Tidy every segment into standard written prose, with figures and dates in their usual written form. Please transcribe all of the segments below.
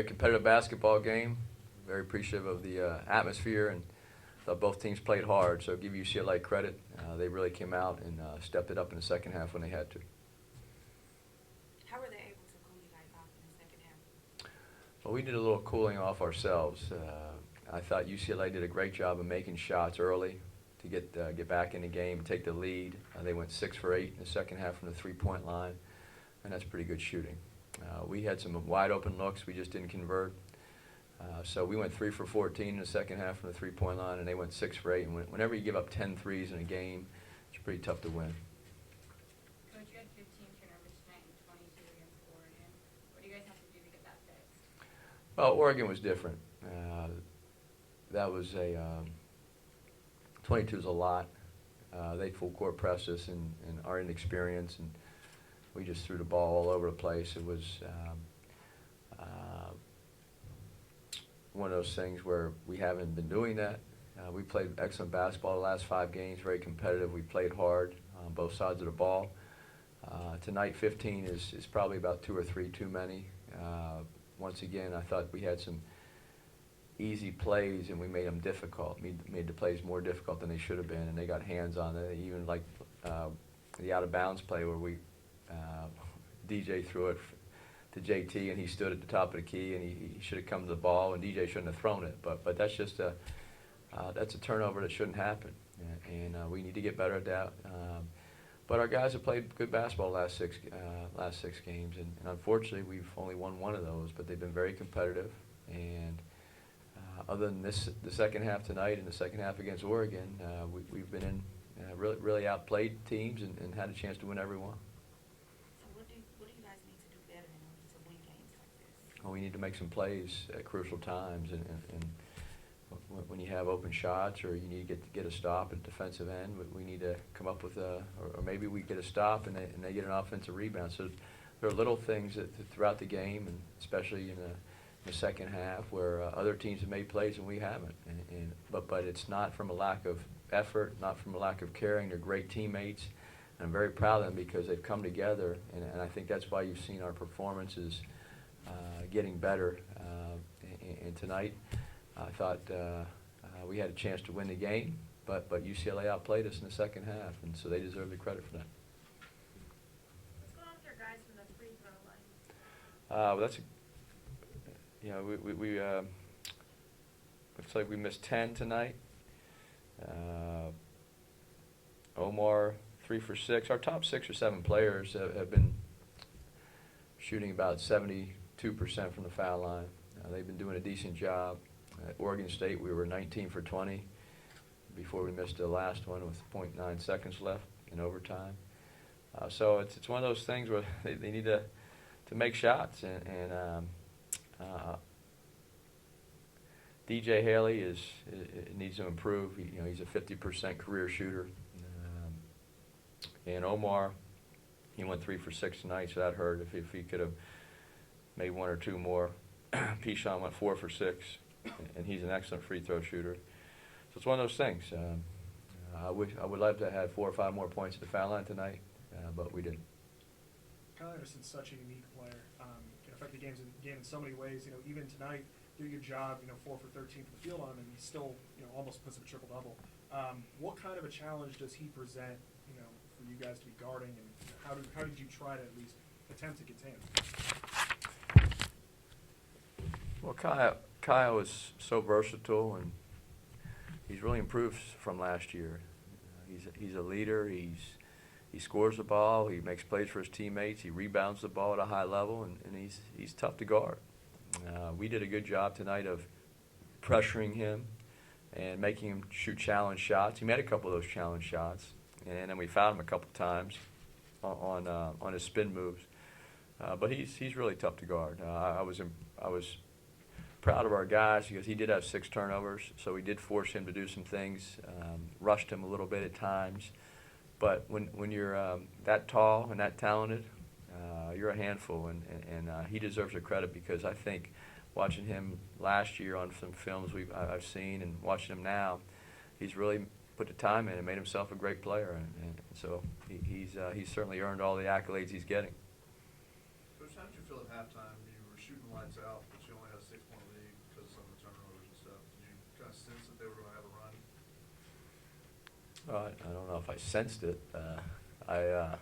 Very competitive basketball game. Very appreciative of the atmosphere, and thought both teams played hard. So give UCLA credit. They really came out and stepped it up in the second half when they had to. How were they able to cool you guys off in the second half? Well, we did a little cooling off ourselves. I thought UCLA did a great job of making shots early to get back in the game and take the lead. They went 6 for 8 in the second half from the three-point line, and that's pretty good shooting. We had some wide open looks. We just didn't convert. So we went 3 for 14 in the second half from the three-point line, and they went 6 for 8. And whenever you give up 10 threes in a game, it's pretty tough to win. Coach, you had 15 turnovers tonight and 22 against Oregon. What do you guys have to do to get that fixed? Well, Oregon was different. That was 22 is a lot. They full court pressed us and our inexperience, and we just threw the ball all over the place. It was one of those things where we haven't been doing that. We played excellent basketball the last 5 games, very competitive. We played hard on both sides of the ball. Tonight, 15 is probably about 2 or 3 too many. Once again, I thought we had some easy plays, and we made them difficult, made the plays more difficult than they should have been, and they got hands on it. Even like the out-of-bounds play where we DJ threw it to JT, and he stood at the top of the key, and he should have come to the ball, and DJ shouldn't have thrown it. But that's just that's a turnover that shouldn't happen, and we need to get better at that. But our guys have played good basketball last six games, and unfortunately we've only won one of those. But they've been very competitive, and other than the second half tonight and the second half against Oregon, we've been in really outplayed teams and had a chance to win every one. So what do you guys need to do better in order to win games like this? Well, we need to make some plays at crucial times, and when you have open shots or you need to get a stop at defensive end, we need to come up with or maybe we get a stop and they get an offensive rebound. So there are little things that throughout the game, and especially in the second half, where other teams have made plays and we haven't. But it's not from a lack of effort, not from a lack of caring. They're great teammates, and I'm very proud of them because they've come together, and I think that's why you've seen our performances getting better. And tonight, I thought we had a chance to win the game, but UCLA outplayed us in the second half, and so they deserve the credit for that. What's going on with your guys from the free throw line? Well, that's we looks like we missed 10 tonight. Omar 3 for 6. Our top 6 or 7 players have been shooting about 72% from the foul line. They've been doing a decent job. At Oregon State, we were 19 for 20 before we missed the last one with 0.9 seconds left in overtime. So it's one of those things where they need to make shots, and DJ Haley needs to improve. He's a 50% career shooter, and Omar, he went 3 for 6 tonight, so that hurt. If he could have made 1 or 2 more. Pishan went 4 for 6, and he's an excellent free throw shooter. So it's one of those things. I would love to have had 4 or 5 more points at the foul line tonight, but we didn't. Kyle Anderson's such a unique player. Can affect the game in so many ways. Even tonight, do your job. 4 for 13 from the field on him, and he still, almost puts up a triple double. What kind of a challenge does he present, for you guys to be guarding, and how did you try to at least attempt to contain him? Well, Kyle is so versatile, and he's really improved from last year. He's a leader. He scores the ball. He makes plays for his teammates. He rebounds the ball at a high level, and he's tough to guard. We did a good job tonight of pressuring him and making him shoot challenge shots. He made a couple of those challenge shots, and then we fouled him a couple times on his spin moves. But he's really tough to guard. I was proud of our guys because he did have 6 turnovers, so we did force him to do some things, rushed him a little bit at times. But when you're that tall and that talented, you're a handful, and he deserves the credit because I think watching him last year on some films I've seen and watching him now, he's really put the time in and made himself a great player, and so he's certainly earned all the accolades he's getting. Coach, how did you feel at halftime? You were shooting lights out, but you only had I don't know if I sensed it. I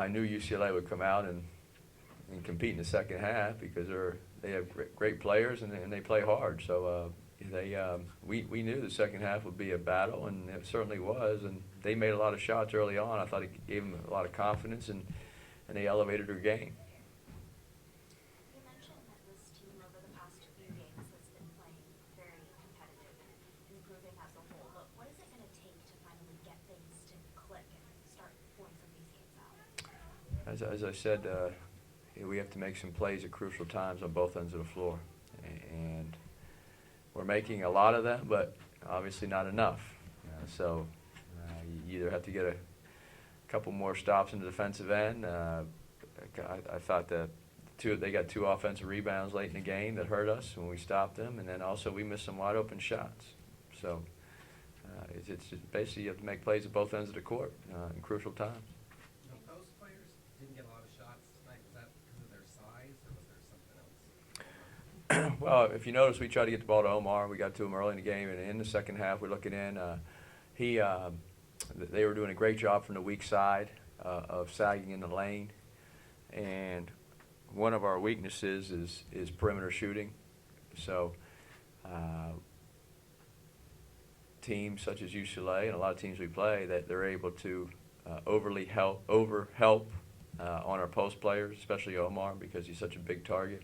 knew UCLA would come out and compete in the second half because they have great players and they play hard. So we knew the second half would be a battle, and it certainly was. And they made a lot of shots early on. I thought it gave them a lot of confidence, and they elevated their game. You mentioned that this team over the past few games has been playing very competitive and improving as a whole, but what is it going to take to finally get things to click and start pulling some of these games out? As I said, we have to make some plays at crucial times on both ends of the floor, and we're making a lot of them, but obviously not enough. So you either have to get a couple more stops in the defensive end. I thought that they got 2 offensive rebounds late in the game that hurt us when we stopped them, and then also we missed some wide open shots. So it's just basically you have to make plays at both ends of the court in crucial times. The post players didn't get a lot of shots tonight. Was that because of their size, or was there something else? Well, if you notice, we tried to get the ball to Omar. We got to him early in the game, and in the second half, we're looking in. They were doing a great job from the weak side of sagging in the lane, and one of our weaknesses is perimeter shooting. So teams such as UCLA and a lot of teams we play, that they're able to over help on our post players, especially Omar, because he's such a big target.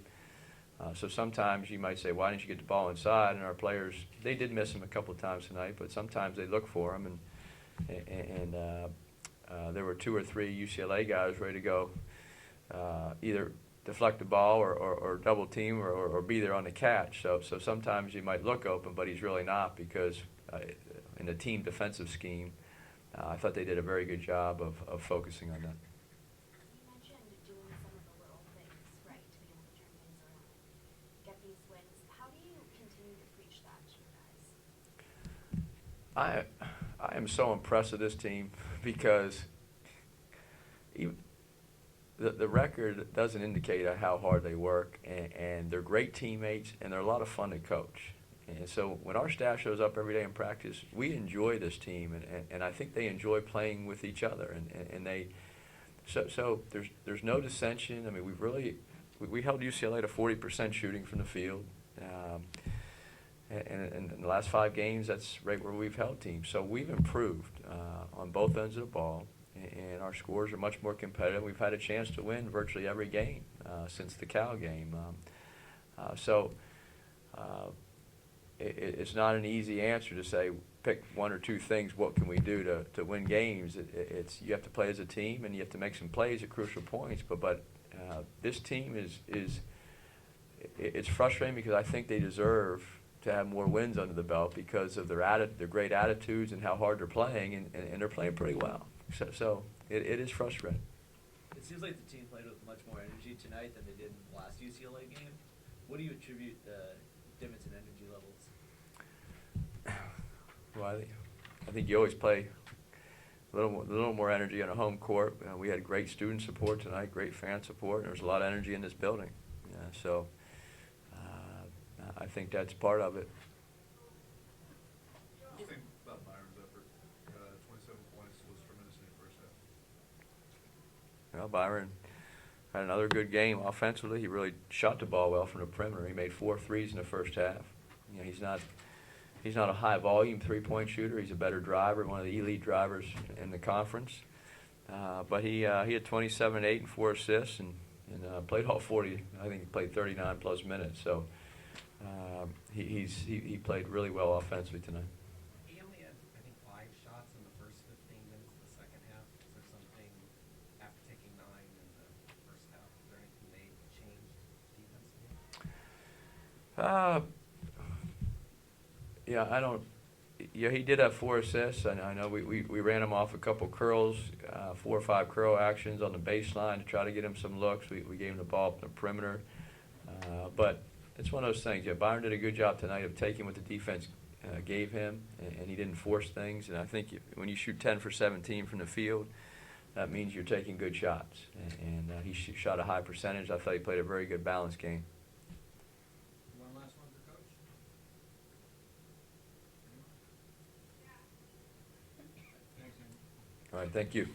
So sometimes you might say, why didn't you get the ball inside? And our players, they did miss him a couple of times tonight, but sometimes they look for him, and there were 2 or 3 UCLA guys ready to go, either deflect the ball or double team or be there on the catch. So sometimes you might look open, but he's really not, because in the team defensive scheme, I thought they did a very good job of focusing on that. You mentioned doing some of the little things right to be able to turn things around and get these wins. How do you continue to preach that to your guys? I am so impressed with this team because the record doesn't indicate how hard they work, and they're great teammates, and they're a lot of fun to coach. And so when our staff shows up every day in practice, we enjoy this team, and I think they enjoy playing with each other, and they so there's no dissension. I mean, we held UCLA to 40% shooting from the field. And in the last 5 games, that's right where we've held teams. So we've improved on both ends of the ball, and our scores are much more competitive. We've had a chance to win virtually every game since the Cal game. It's not an easy answer to say pick 1 or 2 things. What can we do to win games? It's you have to play as a team, and you have to make some plays at crucial points. But this team it's frustrating because I think they deserve to have more wins under the belt because of their great attitudes and how hard they're playing, and they're playing pretty well. So it is frustrating. It seems like the team played with much more energy tonight than they did in the last UCLA game. What do you attribute the difference in energy levels? Well, I think you always play a little more energy on a home court. We had great student support tonight, great fan support, and there was a lot of energy in this building. So I think that's part of it. What do you think about Byron's effort? 27 points was tremendous in the first half. Well, Byron had another good game offensively. He really shot the ball well from the perimeter. He made 4 threes in the first half. He's not a high volume 3-point shooter. He's a better driver, one of the elite drivers in the conference. But he had 27, 8, and 4 assists, and played all 40. I think he played 39 plus minutes. So he played really well offensively tonight. He only had, I think, 5 shots in the first 15 minutes of the second half. Is there something after taking 9 in the first half? Is there anything they changed defensively? Yeah, I don't. Yeah, he did have 4 assists, and I know we ran him off a couple curls, 4 or 5 curl actions on the baseline to try to get him some looks. We gave him the ball from the perimeter, but it's one of those things. Yeah, Byron did a good job tonight of taking what the defense gave him, and he didn't force things. And I think when you shoot 10 for 17 from the field, that means you're taking good shots. And he shot a high percentage. I thought he played a very good balanced game. One last one for Coach. All right, thank you.